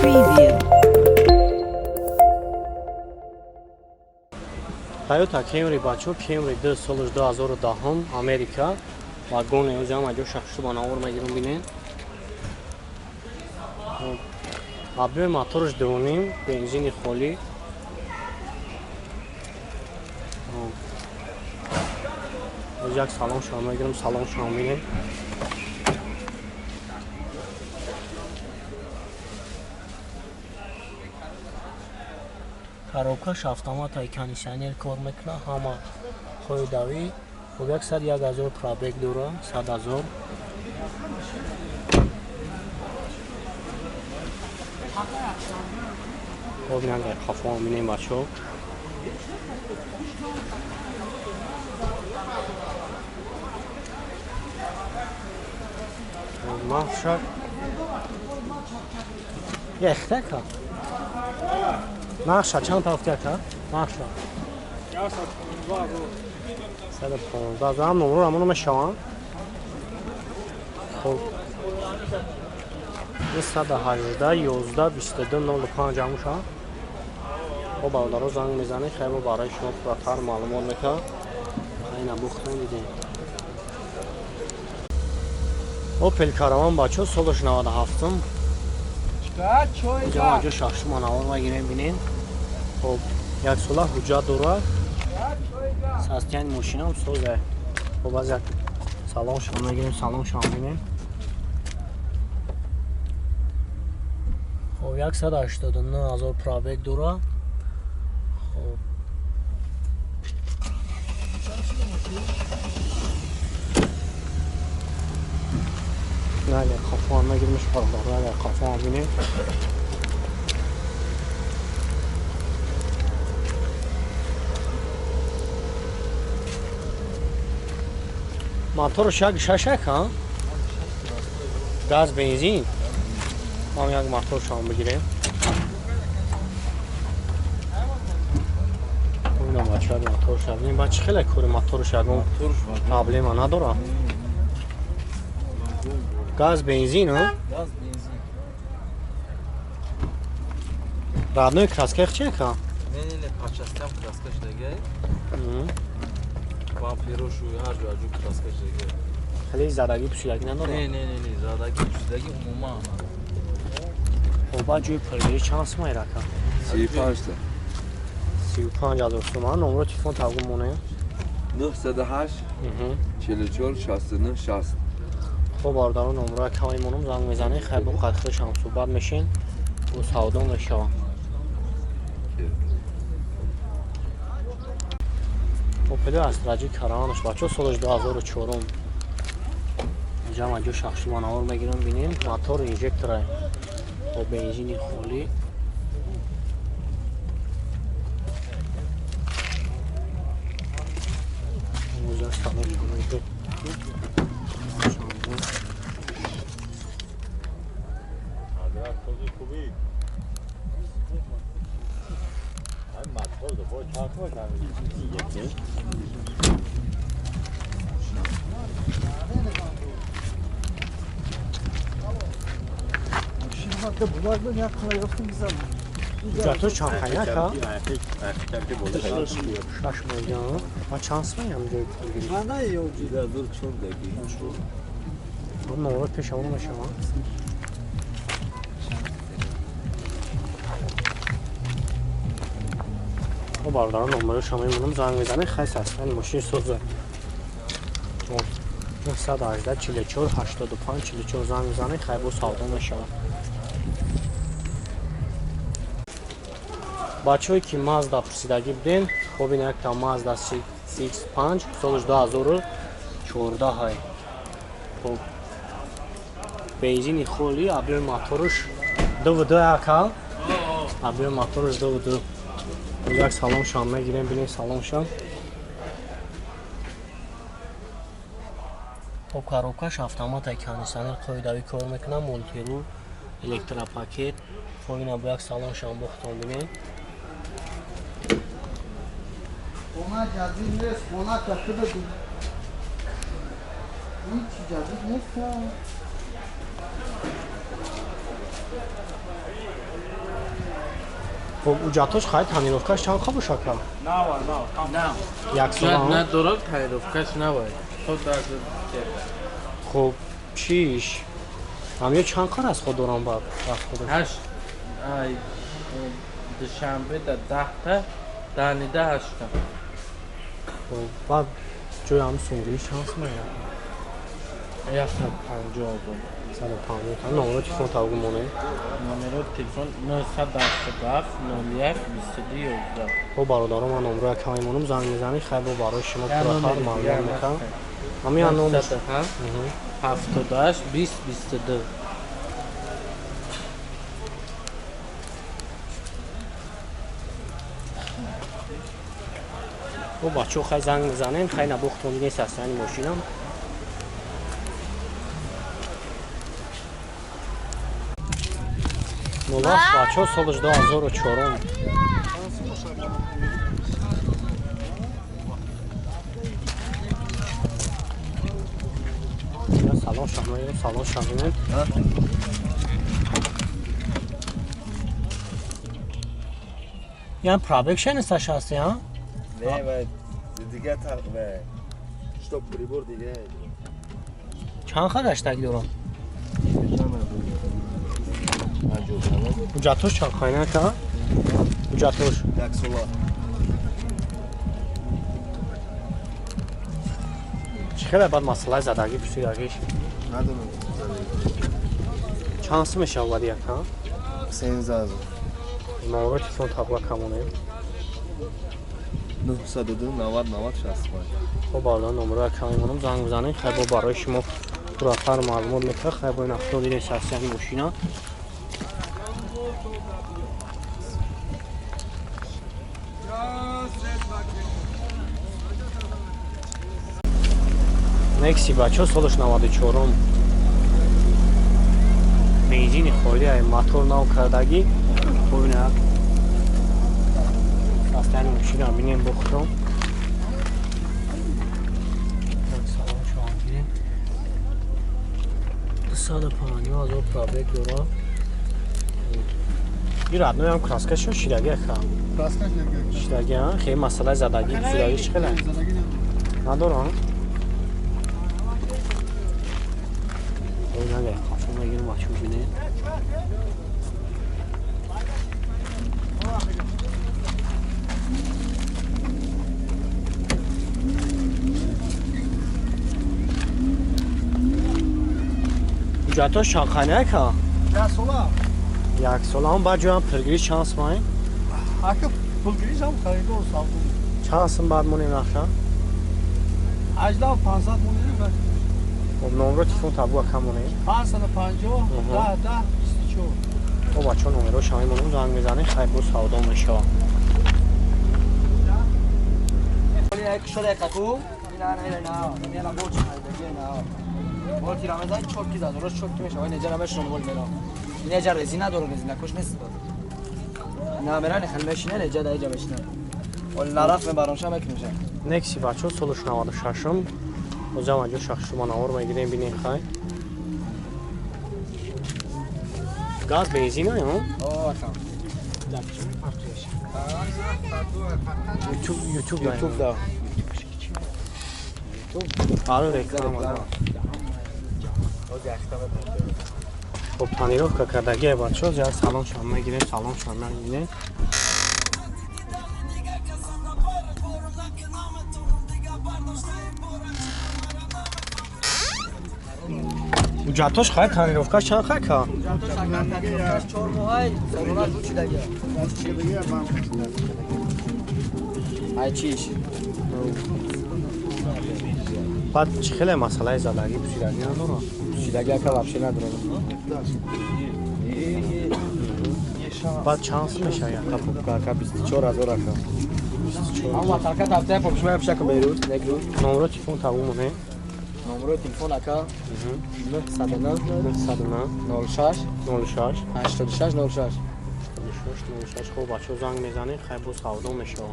Preview. Toyota Camry бачо, Camry 2 соли 2010 Америка. Вагони озам аҷо шахшу банавор мегирум бинен. Объем моторш 2.5, бензини холӣ. Як салон шумо мегирум, салон шумо бинен. Коробкаш автомат кондиционер кор мекунад, ҳама қоидави. Хуб 101,000 пробег дора, 100,000. Хуб нагар хафо минем бачо. Маша. Яхтака. Маша чанд тафтака? Маша. Дазам номро амоно мешавам. Хуб. 118 11 22 05 амуша. Хуб авдаро занг мезани, хайбо барои шумо пурратар маълумот мекунад. Айна бухтан дидем. Opel Caravan бачо солаш 97. Ҷо аҷо шахшу манавор мегирем бинен. Хуб, як сола ҳуҷҷат дорад. Састияни мошинам соза. Хуб аз як салон шумо мегирем, салон шумо бинем. Хуб 189,000 пробег дорад. Хуб. اگر خفان نگیرمش پرداره اگر خفان بینه موتور ششک ها گاز بنزین ما یک موتور شام بگیریم اونم بچه موتور شدیم بچه خیلی کوری موتور شدیم قبلی ما ندارم Gaz benzin ha? Gaz benzin. Radnoy kraskach çek ha? Ne parçasından kraskaç dege. Vampiroshu her joju kraskaç dege. Hali zadagi püşilak ne Ne zadagi püşilagi umuma. Oba joy parayı şans mı iraka? 35 تا 35,000 تومان نمره تلفن تقویم مونه 908 44 69 60 خب باردارو نمره کمی مونم زنگ میزنه خیلی با قدخش هم صحبت میشین و سعودان بشوان اوپل استراجی کرانش بچه سالش 2004 اینجا هم اجا شخصی منور بگیرم بینیم موتور اینجکتره با بنزینی خالی موزه سالش کنید تو چند خیلی که؟ شش میلیون ما چانس میم جای بگیریم من نه یه جیده دور چون دگی اون مورد پیش اونو شما و بارداران نمره شما ایمونم زنگ میزنه خیلی سستن ماشین سوزه 918 44 85 44 زنگ میزنه خیلی با سعودان میشود بچه هایی که مازدا پرسیدگی بدین خوب این اکتا مازدا 6.5 سالش 2014 های خب بنزینی خولی ابیر موتورش دو اکا ابیر موتورش دو یک سالون شام میگیریم بینیم سالون شام خب коробкаш автомат кондиционер қоидави кор мекунад мултирул электропакет خب اینا با یک سالون شام بختان بینیم Ona cazip نیست ona کسی بدون هیچ جazip نیست خب اوجاتوش خواهی تنیروفکاش چند خواب شکل؟ نه یک سال نه هم؟ درال تایروفکاش نباید خود درد خب چیش؟ همیه چند کار از خود دوران باید خودش؟ 8 دوشنبه در 10 تا دانیده 8 تا خب بعد جوی هم سونگلی شانس میاد 150 150 تا نمره تلفن تاگو مونه نمره تلفن 927 01 22 11 خب برادرم من نمره که میمونم زنگ میزنی خیلی برای شما پراتر معلوم میکنم همین نمره 78 20 22 خب بچه خیلی زنگ میزنیم خیلی نبوختون دیگه سستانی ماشینم نولاف بچه سالش 2004 سلام شما سلام شما یعنی پرابکشن استش هستی ها؟ نه باید دیگه تقریبا شتاب پریبور دیگه چند خواهد اشتک دورم؟ اوجاتوش چند خواهی نه که؟ اوجاتوش یک سولا چه خیلی باید مسئله زدگی پشتی داگیش؟ ندونم چند سه میشه آوادی یک ها؟ 13,000 نمره تلفن تابقه کمونه 902 90 90 65 خب بالا نمره کمی مونم زنگ بزنید خیلی برای شما پراتر معلومات میده خیلی با این افرادی دیگه سستیانی ماشینا نکسی بچه سالش 94 بنزین خالی های موتور نو کردگی خوبینه سستیانی ماشینا بینیم بخورم سال پانی ها از او پرابک دورا این ردنوی هم کراسکش شد شیدگی که شیدگی ها خیلی مسئله زدگی زدگیش خیلی ندارم این نگه خواستم بگیرم بچه ببینه اوجاتوش شاخانه که؟ یک سولا یک سال هم بعد جو هم پرگیری چانس مایی؟ اگه پولگیریش هم خریده و ساختم چانس هم بعد مونیم نخشم؟ 18 و 500 مونیم خب نمره تلفن تابو کم مونیم؟ 550 10 10 24 خب بچه نمره شما مونیم زنگ میزنیم خیلی بود سودا میشه یک شده کتو نه میالا بوچ خریده نه بولتی رمضان چوکی داد درست چوکی میشه ولی نجار همش نمول میرا این نجار رزینه داره رزینه کش نیست نه میرن خل ماشینه نجار دایجا ماشینه ولی نرفت برامش هم میشه نکسی بچه سالش 96 م اوزا اونجا شخص شما نور میگیریم بینیم خواهی گاز بنزین های هم؟ اوه خب یوتیوب دا آره رکلام آره خب پانیروف که کردگی بچه زیاد سلام شما میگیریم سلام شما میگیریم اوجاتوش خواهی پانیروفکاش چند خواهی که؟ جاتوش اگر تکلیفش 4 ماهی سالونا دو چی دیگه ای چیش بعد چه خیلی مسئله زدگی پوشیدگی نداره؟ چیدگی که واپسی نداره بعد چانس میشه یا که 24000 که اما ترکت هفته پاکش میشه که بیروت نگروت نمره تلفن تابو مونه نمره تلفن اکا 909 06 06 86 06 خب بچه زنگ میزنی خیلی بود سودا میشه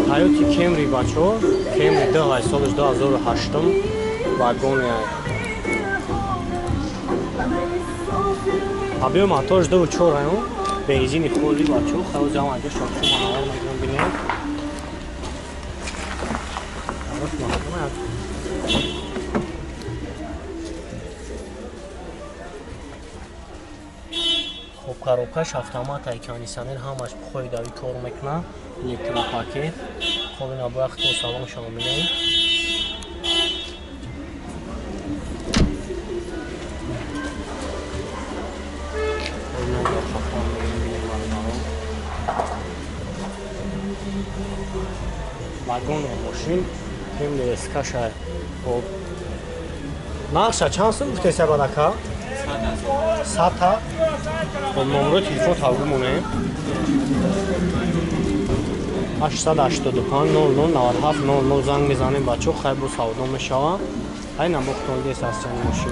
هایوتی کمری بچه کمری 10 سالش 2008 واگون Объем мотор 2.4 аю. Бензини холи бачо, хавз ам аҷа шофу манавар мегирам бинем. Аваш манавар. خب коробкаш автомат ай кондиционер ҳамаш пухоидави кор мекунад, электропакет. خب اینا با وقت سلام شما می‌دیم. واگن ماشین هم اسکاشه. خب نقشه چند سال بود که سبب دکا؟ 100 تا. خب نمره تلفن تاگمونه. 885 00 97 00 زنگ میزنیم بچه خیلی برو سودا میشوم. این هم مختلفی است از چند ماشین.